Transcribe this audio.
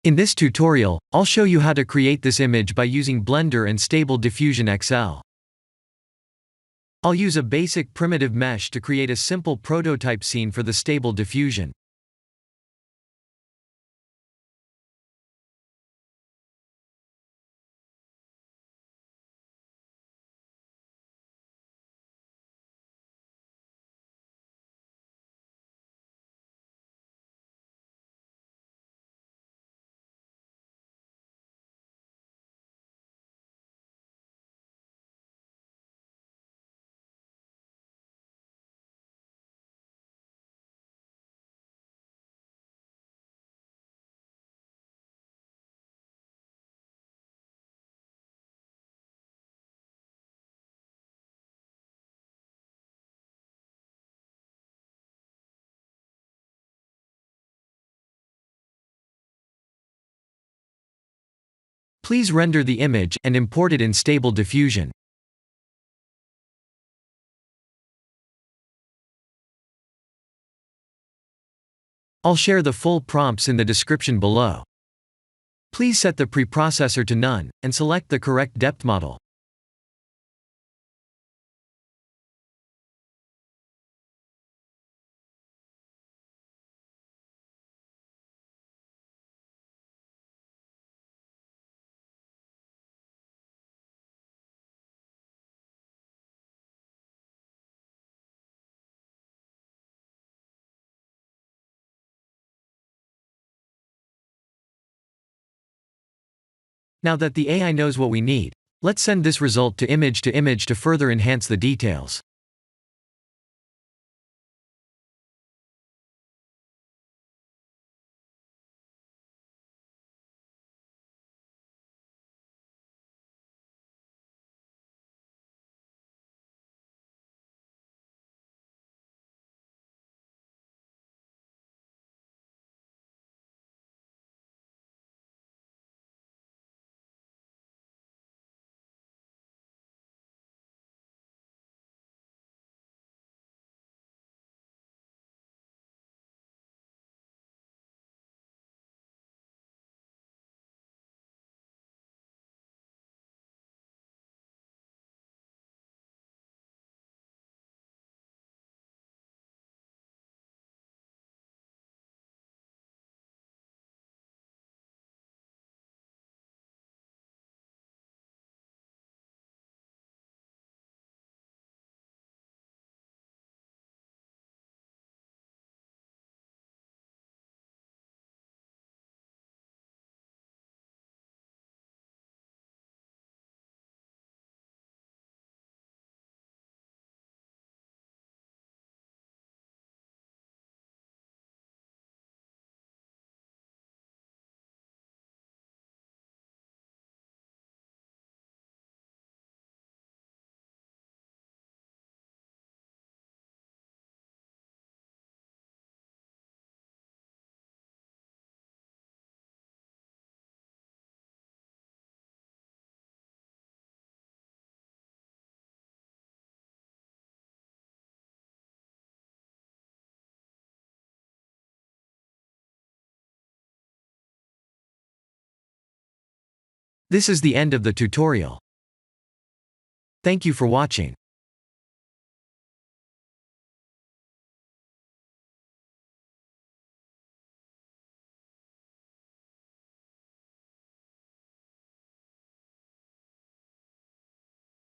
In this tutorial, I'll show you how to create this image by using Blender and Stable Diffusion XL. I'll use a basic primitive mesh to create a simple prototype scene for the Stable Diffusion. Please render the image and import it in Stable Diffusion. I'll share the full prompts in the description below. Please set the preprocessor to none, and select the correct depth model. Now that the AI knows what we need, let's send this result to image to further enhance the details. This is the end of the tutorial. Thank you for watching.